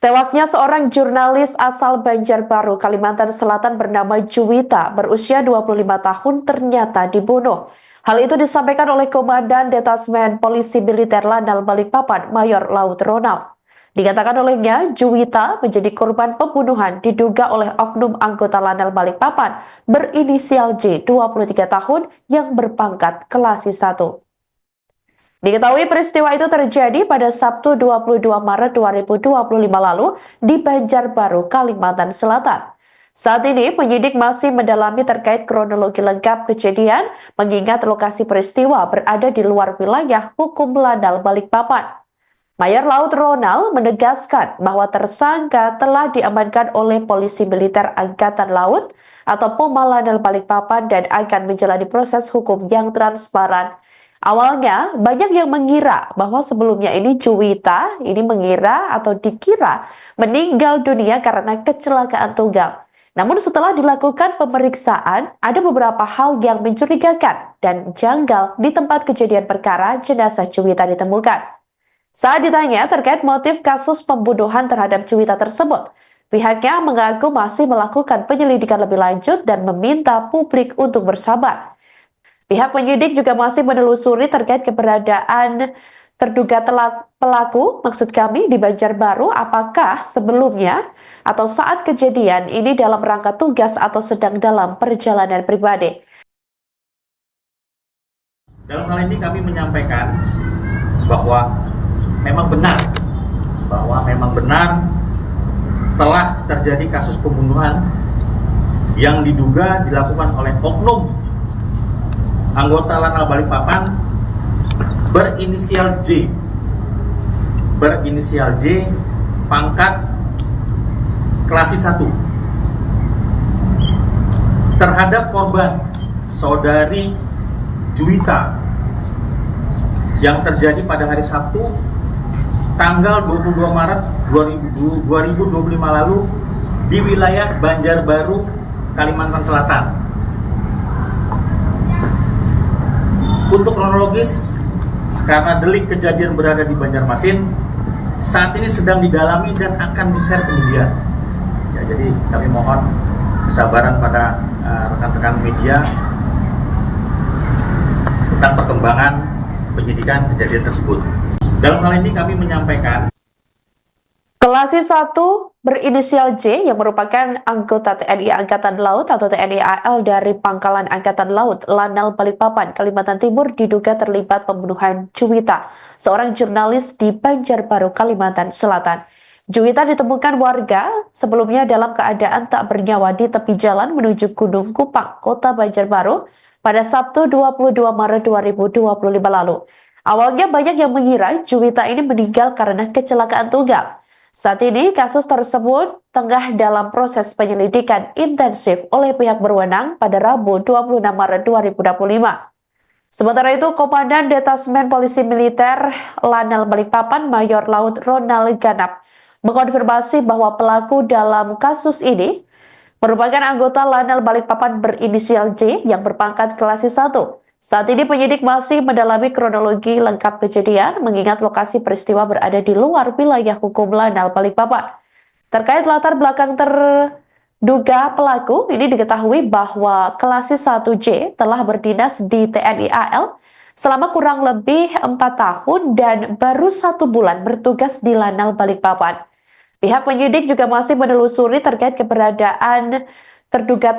Tewasnya seorang jurnalis asal Banjarbaru, Kalimantan Selatan bernama Juwita berusia 25 tahun ternyata dibunuh. Hal itu disampaikan oleh Komandan Detasmen Polisi Militer Lanal Balikpapan, Mayor Laut Ronald. Dikatakan olehnya, Juwita menjadi korban pembunuhan diduga oleh oknum anggota Lanal Balikpapan berinisial J, 23 tahun yang berpangkat Kelasi 1. Diketahui peristiwa itu terjadi pada Sabtu 22 Maret 2025 lalu di Banjarbaru, Kalimantan Selatan. Saat ini penyidik masih mendalami terkait kronologi lengkap kejadian mengingat lokasi peristiwa berada di luar wilayah hukum Lanal Balikpapan. Mayor Laut Ronald menegaskan bahwa tersangka telah diamankan oleh Polisi Militer Angkatan Laut atau Poma Lanal Balikpapan dan akan menjalani proses hukum yang transparan. Awalnya, banyak yang mengira bahwa sebelumnya ini Juwita mengira atau dikira meninggal dunia karena kecelakaan tunggal. Namun setelah dilakukan pemeriksaan, ada beberapa hal yang mencurigakan dan janggal di tempat kejadian perkara jenazah Juwita ditemukan. Saat ditanya terkait motif kasus pembunuhan terhadap Juwita tersebut, pihaknya mengaku masih melakukan penyelidikan lebih lanjut dan meminta publik untuk bersabar. Pihak penyidik juga masih menelusuri terkait keberadaan terduga pelaku, maksud kami di Banjarbaru, apakah sebelumnya atau saat kejadian ini dalam rangka tugas atau sedang dalam perjalanan pribadi. Dalam hal ini kami menyampaikan bahwa memang benar telah terjadi kasus pembunuhan yang diduga dilakukan oleh oknum anggota Lanal Balikpapan berinisial J, pangkat Kelasi 1 terhadap korban saudari Juwita yang terjadi pada hari Sabtu tanggal 22 Maret 2025 lalu di wilayah Banjarbaru, Kalimantan Selatan. Untuk kronologis, karena delik kejadian berada di Banjarmasin, saat ini sedang didalami dan akan di-share kemudian. Ya, jadi kami mohon kesabaran pada rekan-rekan media tentang perkembangan penyidikan kejadian tersebut. Dalam hal ini kami menyampaikan Kelasi 1 berinisial J yang merupakan anggota TNI Angkatan Laut atau TNI AL dari Pangkalan Angkatan Laut Lanal Balikpapan, Kalimantan Timur diduga terlibat pembunuhan Juwita, seorang jurnalis di Banjarbaru, Kalimantan Selatan. Juwita ditemukan warga sebelumnya dalam keadaan tak bernyawa di tepi jalan menuju Gunung Kupang, Kota Banjarbaru pada Sabtu 22 Maret 2025 lalu. Awalnya banyak yang mengira Juwita ini meninggal karena kecelakaan tunggal. Saat ini kasus tersebut tengah dalam proses penyelidikan intensif oleh pihak berwenang pada Rabu 26 Maret 2025. Sementara itu, Komandan Detasmen Polisi Militer Lanal Balikpapan Mayor Laut Ronald Ganap mengkonfirmasi bahwa pelaku dalam kasus ini merupakan anggota Lanal Balikpapan berinisial J yang berpangkat Kelasi 1. Saat ini penyidik masih mendalami kronologi lengkap kejadian mengingat lokasi peristiwa berada di luar wilayah hukum Lanal Balikpapan. Terkait latar belakang terduga pelaku, ini diketahui bahwa Kelasi 1J telah berdinas di TNI AL selama kurang lebih 4 tahun dan baru 1 bulan bertugas di Lanal Balikpapan. Pihak penyidik juga masih menelusuri terkait keberadaan terduga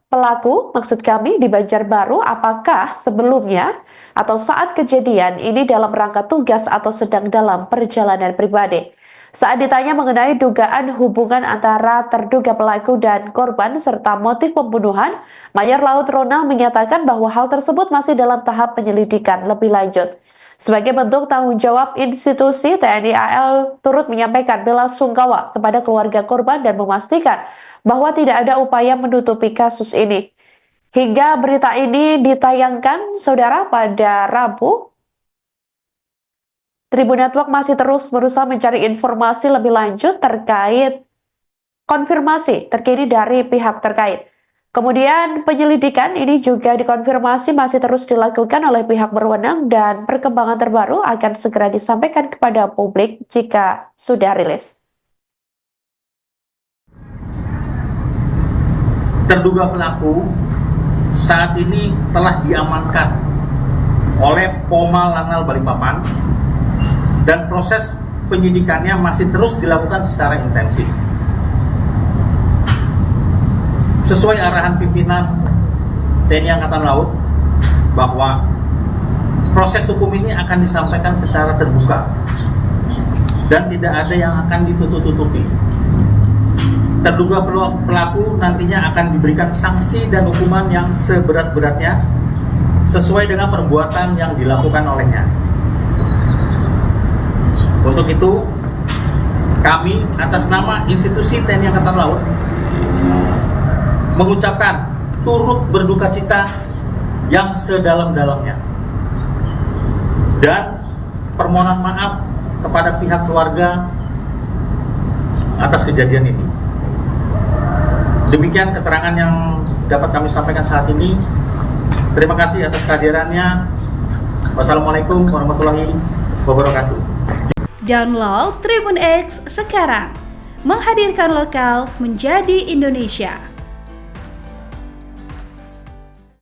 pelaku, maksud kami di Banjarbaru, apakah sebelumnya atau saat kejadian ini dalam rangka tugas atau sedang dalam perjalanan pribadi. Saat ditanya mengenai dugaan hubungan antara terduga pelaku dan korban serta motif pembunuhan, Mayor Laut Ronald menyatakan bahwa hal tersebut masih dalam tahap penyelidikan lebih lanjut. Sebagai bentuk tanggung jawab institusi, TNI AL turut menyampaikan bela sungkawa kepada keluarga korban dan memastikan bahwa tidak ada upaya menutupi kasus ini. Hingga berita ini ditayangkan, saudara, pada Rabu, Tribun Network masih terus berusaha mencari informasi lebih lanjut terkait konfirmasi terkini dari pihak terkait. Kemudian penyelidikan ini juga dikonfirmasi masih terus dilakukan oleh pihak berwenang dan perkembangan terbaru akan segera disampaikan kepada publik jika sudah rilis. terduga pelaku saat ini telah diamankan oleh Poma Lanal Balikpapan dan proses penyidikannya masih terus dilakukan secara intensif. Sesuai arahan pimpinan TNI Angkatan Laut bahwa proses hukum ini akan disampaikan secara terbuka dan tidak ada yang akan ditutup-tutupi. Terduga pelaku nantinya akan diberikan sanksi dan hukuman yang seberat-beratnya sesuai dengan perbuatan yang dilakukan olehnya. Untuk itu, kami atas nama institusi TNI Angkatan Laut mengucapkan turut berduka cita yang sedalam-dalamnya dan permohonan maaf kepada pihak keluarga atas kejadian ini. Demikian keterangan yang dapat kami sampaikan saat ini. Terima kasih atas kehadirannya. Wassalamualaikum warahmatullahi wabarakatuh. Download Tribun X sekarang, menghadirkan lokal menjadi Indonesia.